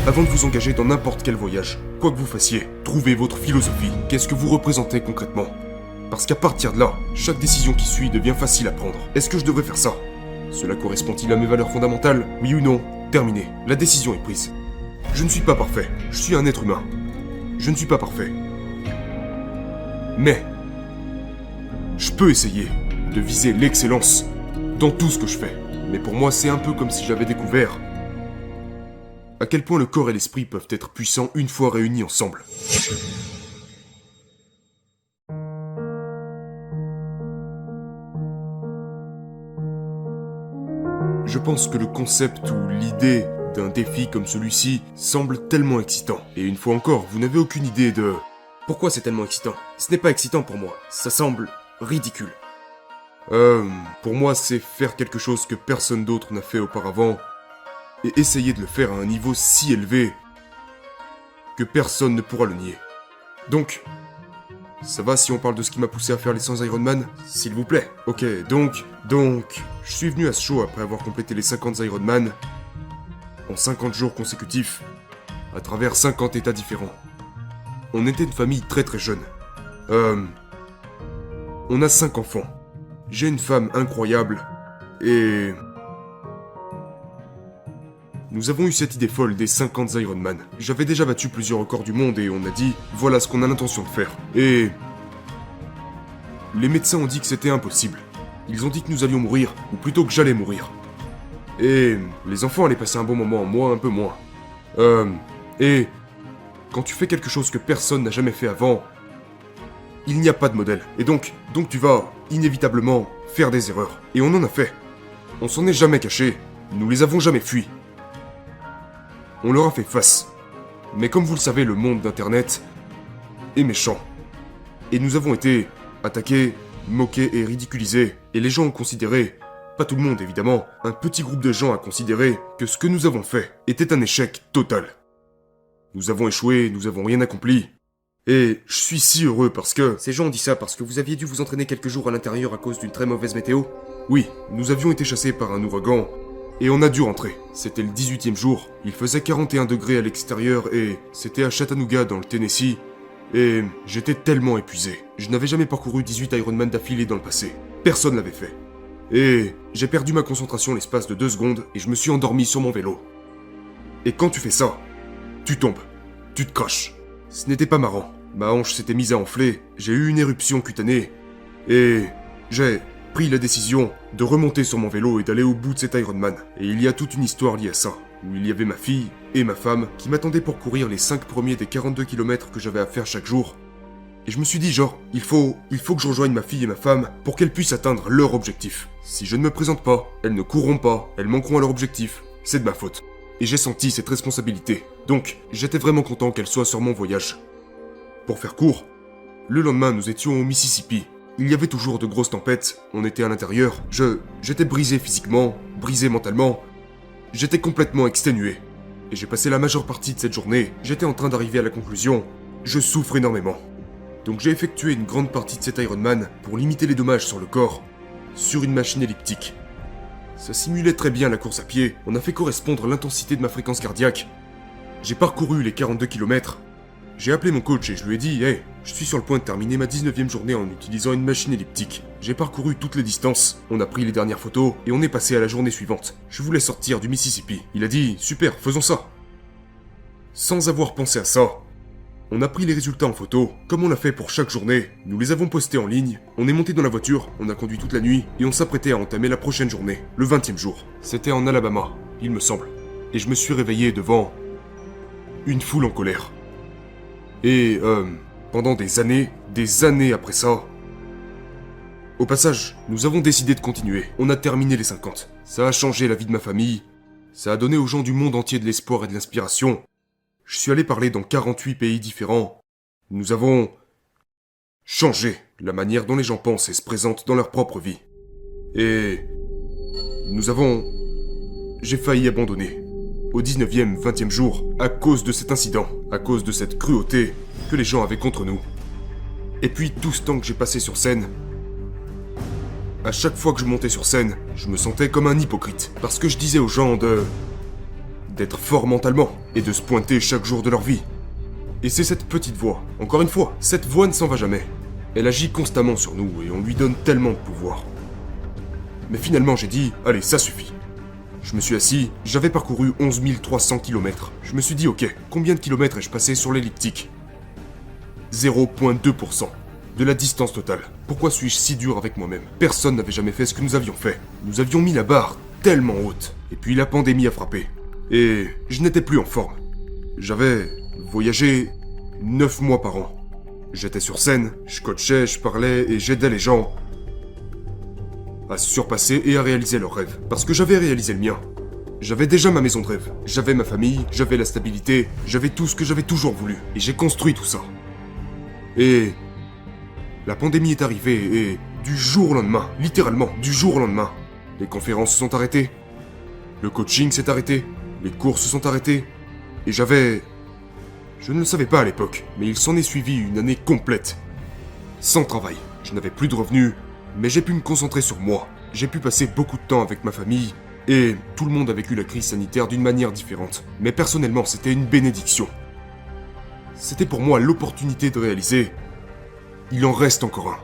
Avant de vous engager dans n'importe quel voyage, quoi que vous fassiez, trouvez votre philosophie. Qu'est-ce que vous représentez concrètement? Parce qu'à partir de là, chaque décision qui suit devient facile à prendre. Est-ce que je devrais faire ça? Cela correspond-il à mes valeurs fondamentales? Oui ou non? Terminé. La décision est prise. Je ne suis pas parfait. Je suis un être humain. Je ne suis pas parfait. Mais je peux essayer de viser l'excellence dans tout ce que je fais. Mais pour moi, c'est un peu comme si j'avais découvert à quel point le corps et l'esprit peuvent être puissants une fois réunis ensemble. Je pense que le concept ou l'idée d'un défi comme celui-ci semble tellement excitant. Et une fois encore, vous n'avez aucune idée de... Pourquoi c'est tellement excitant? Ce n'est pas excitant pour moi, ça semble ridicule. Pour moi, c'est faire quelque chose que personne d'autre n'a fait auparavant, et essayer de le faire à un niveau si élevé que personne ne pourra le nier. Donc, ça va si on parle de ce qui m'a poussé à faire les 100 Ironman? S'il vous plaît. Ok, donc, je suis venu à ce show après avoir complété les 50 Ironman en 50 jours consécutifs, à travers 50 états différents. On était une famille très très jeune. On a 5 enfants. J'ai une femme incroyable, et... Nous avons eu cette idée folle des 50 Ironman. J'avais déjà battu plusieurs records du monde et on a dit, voilà ce qu'on a l'intention de faire. Et... les médecins ont dit que c'était impossible. Ils ont dit que nous allions mourir, ou plutôt que j'allais mourir. Et... les enfants allaient passer un bon moment, moi un peu moins. Et... quand tu fais quelque chose que personne n'a jamais fait avant, il n'y a pas de modèle. Et donc tu vas, inévitablement, faire des erreurs. Et on en a fait. On s'en est jamais caché. Nous les avons jamais fuis. On leur a fait face. Mais comme vous le savez, le monde d'Internet est méchant. Et nous avons été attaqués, moqués et ridiculisés. Et les gens ont considéré, pas tout le monde évidemment, un petit groupe de gens a considéré que ce que nous avons fait était un échec total. Nous avons échoué, nous avons rien accompli. Et je suis si heureux parce que... Ces gens ont dit ça parce que vous aviez dû vous entraîner quelques jours à l'intérieur à cause d'une très mauvaise météo? Oui, nous avions été chassés par un ouragan. Et on a dû rentrer. C'était le 18e jour, il faisait 41 degrés à l'extérieur et c'était à Chattanooga dans le Tennessee. Et j'étais tellement épuisé. Je n'avais jamais parcouru 18 Ironman d'affilée dans le passé. Personne l'avait fait. Et j'ai perdu ma concentration l'espace de 2 secondes et je me suis endormi sur mon vélo. Et quand tu fais ça, tu tombes. Tu te craches. Ce n'était pas marrant. Ma hanche s'était mise à enfler, j'ai eu une éruption cutanée. Et j'ai pris la décision de remonter sur mon vélo et d'aller au bout de cet Ironman. Et il y a toute une histoire liée à ça, où il y avait ma fille et ma femme qui m'attendaient pour courir les 5 premiers des 42 km que j'avais à faire chaque jour. Et je me suis dit genre, il faut que je rejoigne ma fille et ma femme pour qu'elles puissent atteindre leur objectif. Si je ne me présente pas, elles ne courront pas, elles manqueront à leur objectif, c'est de ma faute. Et j'ai senti cette responsabilité. Donc, j'étais vraiment content qu'elle soit sur mon voyage. Pour faire court, le lendemain nous étions au Mississippi. Il y avait toujours de grosses tempêtes, on était à l'intérieur, j'étais brisé physiquement, brisé mentalement, j'étais complètement exténué. Et j'ai passé la majeure partie de cette journée, j'étais en train d'arriver à la conclusion, je souffre énormément. Donc j'ai effectué une grande partie de cet Ironman pour limiter les dommages sur le corps, sur une machine elliptique. Ça simulait très bien la course à pied, on a fait correspondre l'intensité de ma fréquence cardiaque. J'ai parcouru les 42 km. J'ai appelé mon coach et je lui ai dit « Hey, je suis sur le point de terminer ma 19e journée en utilisant une machine elliptique. J'ai parcouru toutes les distances, on a pris les dernières photos et on est passé à la journée suivante. Je voulais sortir du Mississippi. » Il a dit « Super, faisons ça. » Sans avoir pensé à ça, on a pris les résultats en photo, comme on l'a fait pour chaque journée. Nous les avons postés en ligne, on est monté dans la voiture, on a conduit toute la nuit et on s'apprêtait à entamer la prochaine journée, le 20e jour. C'était en Alabama, il me semble. Et je me suis réveillé devant une foule en colère. Et, pendant des années après ça... Au passage, nous avons décidé de continuer. On a terminé les 50. Ça a changé la vie de ma famille. Ça a donné aux gens du monde entier de l'espoir et de l'inspiration. Je suis allé parler dans 48 pays différents. Nous avons... changé la manière dont les gens pensent et se présentent dans leur propre vie. Et... nous avons... J'ai failli abandonner. Au 19e, 20e jour, à cause de cet incident, à cause de cette cruauté que les gens avaient contre nous. Et puis tout ce temps que j'ai passé sur scène, à chaque fois que je montais sur scène, je me sentais comme un hypocrite, parce que je disais aux gens d'être forts mentalement et de se pointer chaque jour de leur vie. Et c'est cette petite voix, encore une fois, cette voix ne s'en va jamais. Elle agit constamment sur nous et on lui donne tellement de pouvoir. Mais finalement j'ai dit, allez, ça suffit. Je me suis assis, j'avais parcouru 11 300 km. Je me suis dit, ok, combien de kilomètres ai-je passé sur l'elliptique? 0,2% de la distance totale. Pourquoi suis-je si dur avec moi-même? Personne n'avait jamais fait ce que nous avions fait. Nous avions mis la barre tellement haute. Et puis la pandémie a frappé. Et je n'étais plus en forme. J'avais voyagé 9 mois par an. J'étais sur scène, je coachais, je parlais et j'aidais les gens à se surpasser et à réaliser leurs rêves. Parce que j'avais réalisé le mien. J'avais déjà ma maison de rêve. J'avais ma famille, j'avais la stabilité, j'avais tout ce que j'avais toujours voulu. Et j'ai construit tout ça. Et la pandémie est arrivée et du jour au lendemain, littéralement du jour au lendemain, les conférences se sont arrêtées, le coaching s'est arrêté, les cours se sont arrêtés, et je ne le savais pas à l'époque, mais il s'en est suivi une année complète. Sans travail. Je n'avais plus de revenus, mais j'ai pu me concentrer sur moi. J'ai pu passer beaucoup de temps avec ma famille, et tout le monde a vécu la crise sanitaire d'une manière différente. Mais personnellement, c'était une bénédiction. C'était pour moi l'opportunité de réaliser, il en reste encore un.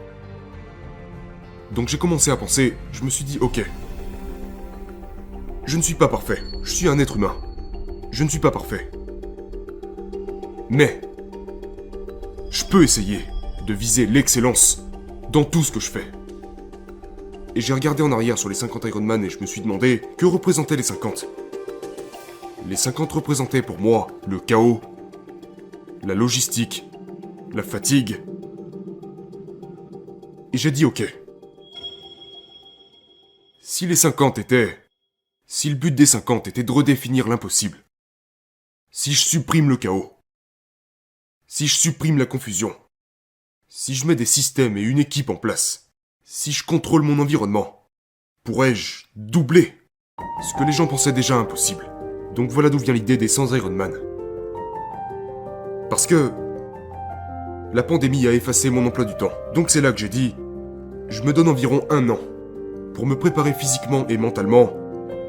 Donc j'ai commencé à penser, je me suis dit, ok. Je ne suis pas parfait, je suis un être humain. Je ne suis pas parfait. Mais, je peux essayer de viser l'excellence dans tout ce que je fais. Et j'ai regardé en arrière sur les 50 Ironman et je me suis demandé que représentaient les 50. Les 50 représentaient pour moi le chaos, la logistique, la fatigue. Et j'ai dit ok. Si le but des 50 était de redéfinir l'impossible, si je supprime le chaos, si je supprime la confusion, si je mets des systèmes et une équipe en place, si je contrôle mon environnement, pourrais-je doubler ce que les gens pensaient déjà impossible? Donc voilà d'où vient l'idée des 100 Ironman. Parce que la pandémie a effacé mon emploi du temps. Donc c'est là que j'ai dit, je me donne environ 1 an pour me préparer physiquement et mentalement,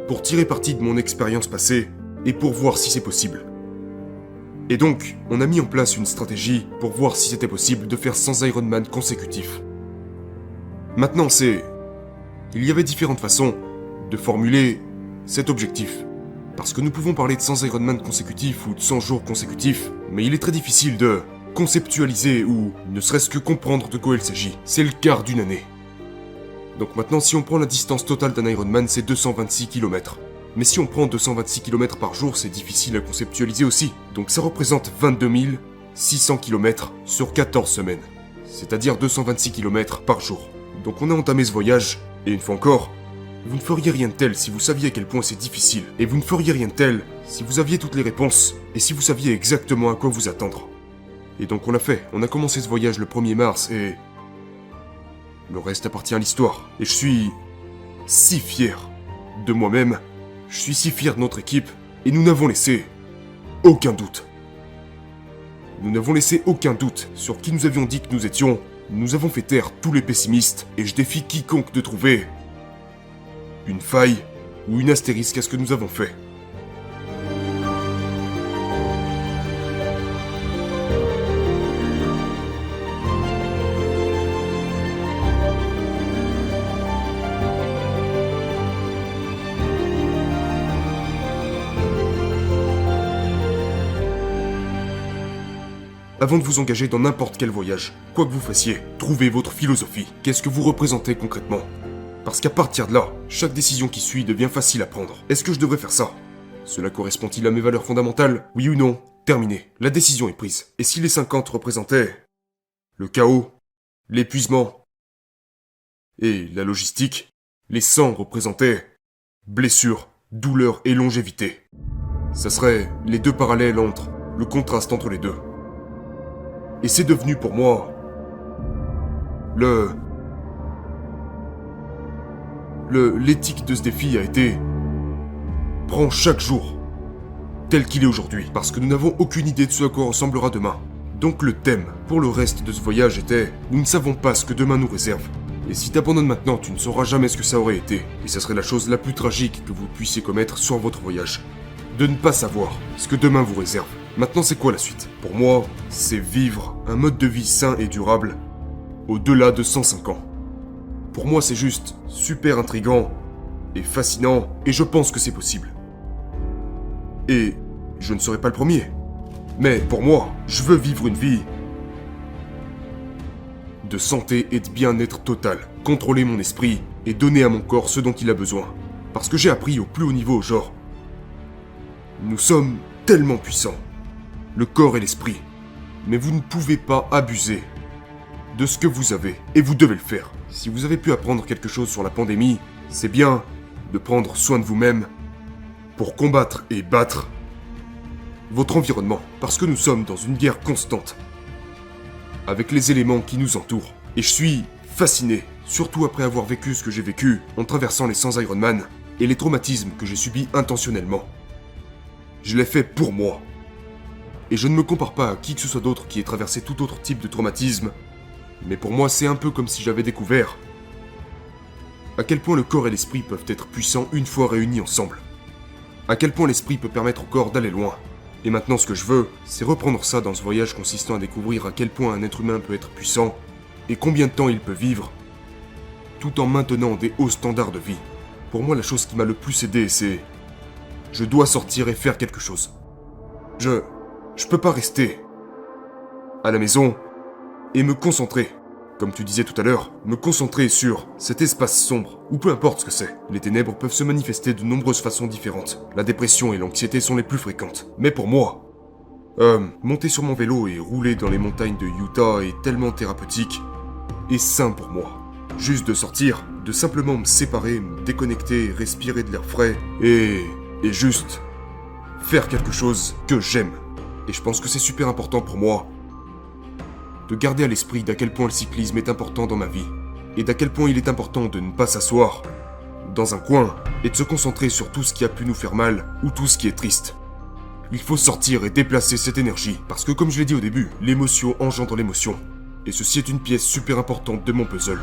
pour tirer parti de mon expérience passée et pour voir si c'est possible. Et donc, on a mis en place une stratégie pour voir si c'était possible de faire 100 Ironman consécutifs. Maintenant, il y avait différentes façons de formuler cet objectif. Parce que nous pouvons parler de 100 Ironman consécutifs ou de 100 jours consécutifs, mais il est très difficile de conceptualiser ou ne serait-ce que comprendre de quoi il s'agit. C'est le quart d'une année. Donc maintenant, si on prend la distance totale d'un Ironman, c'est 226 km. Mais si on prend 226 km par jour, c'est difficile à conceptualiser aussi. Donc ça représente 22 600 km sur 14 semaines. C'est-à-dire 226 km par jour. Donc on a entamé ce voyage, et une fois encore, vous ne feriez rien de tel si vous saviez à quel point c'est difficile. Et vous ne feriez rien de tel si vous aviez toutes les réponses, et si vous saviez exactement à quoi vous attendre. Et donc on l'a fait, on a commencé ce voyage le 1er mars, et le reste appartient à l'histoire. Et je suis si fier de moi-même, je suis si fier de notre équipe, et nous n'avons laissé aucun doute. Nous n'avons laissé aucun doute sur qui nous avions dit que nous étions. Nous avons fait taire tous les pessimistes, et je défie quiconque de trouver une faille ou une astérisque à ce que nous avons fait. Avant de vous engager dans n'importe quel voyage, quoi que vous fassiez, trouvez votre philosophie. Qu'est-ce que vous représentez concrètement? Parce qu'à partir de là, chaque décision qui suit devient facile à prendre. Est-ce que je devrais faire ça? Cela correspond-il à mes valeurs fondamentales? Oui ou non? Terminé. La décision est prise. Et si les 50 représentaient le chaos, l'épuisement et la logistique, les 100 représentaient blessures, douleur et longévité. Ça serait les deux parallèles entre, le contraste entre les deux. Et c'est devenu pour moi l'éthique de ce défi a été prends chaque jour tel qu'il est aujourd'hui, parce que nous n'avons aucune idée de ce à quoi ressemblera demain. Donc le thème pour le reste de ce voyage était nous ne savons pas ce que demain nous réserve. Et si t'abandonnes maintenant, tu ne sauras jamais ce que ça aurait été. Et ça serait la chose la plus tragique que vous puissiez commettre sur votre voyage. de ne pas savoir ce que demain vous réserve. Maintenant, c'est quoi la suite? Pour moi, c'est vivre un mode de vie sain et durable au-delà de 105 ans. Pour moi, c'est juste super intriguant et fascinant, et je pense que c'est possible. Et je ne serai pas le premier. Mais pour moi, je veux vivre une vie de santé et de bien-être total, contrôler mon esprit et donner à mon corps ce dont il a besoin. Parce que j'ai appris au plus haut niveau, genre, nous sommes tellement puissants, le corps et l'esprit, mais vous ne pouvez pas abuser de ce que vous avez, et vous devez le faire. Si vous avez pu apprendre quelque chose sur la pandémie, c'est bien de prendre soin de vous-même pour combattre et battre votre environnement, parce que nous sommes dans une guerre constante avec les éléments qui nous entourent. Et je suis fasciné, surtout après avoir vécu ce que j'ai vécu en traversant les 100 Ironman et les traumatismes que j'ai subis intentionnellement. Je l'ai fait pour moi. Et je ne me compare pas à qui que ce soit d'autre qui ait traversé tout autre type de traumatisme, mais pour moi c'est un peu comme si j'avais découvert à quel point le corps et l'esprit peuvent être puissants une fois réunis ensemble. À quel point l'esprit peut permettre au corps d'aller loin. Et maintenant ce que je veux, c'est reprendre ça dans ce voyage consistant à découvrir à quel point un être humain peut être puissant, et combien de temps il peut vivre, tout en maintenant des hauts standards de vie. Pour moi, la chose qui m'a le plus aidé, c'est... je dois sortir et faire quelque chose. Je peux pas rester à la maison et me concentrer. Comme tu disais tout à l'heure, me concentrer sur cet espace sombre, ou peu importe ce que c'est. Les ténèbres peuvent se manifester de nombreuses façons différentes. La dépression et l'anxiété sont les plus fréquentes. Mais pour moi, monter sur mon vélo et rouler dans les montagnes de Utah est tellement thérapeutique et sain pour moi. Juste de sortir, de simplement me séparer, me déconnecter, respirer de l'air frais, et juste faire quelque chose que j'aime. Et je pense que c'est super important pour moi de garder à l'esprit d'à quel point le cyclisme est important dans ma vie, et d'à quel point il est important de ne pas s'asseoir dans un coin et de se concentrer sur tout ce qui a pu nous faire mal ou tout ce qui est triste. Il faut sortir et déplacer cette énergie, parce que comme je l'ai dit au début, l'émotion engendre l'émotion, et ceci est une pièce super importante de mon puzzle.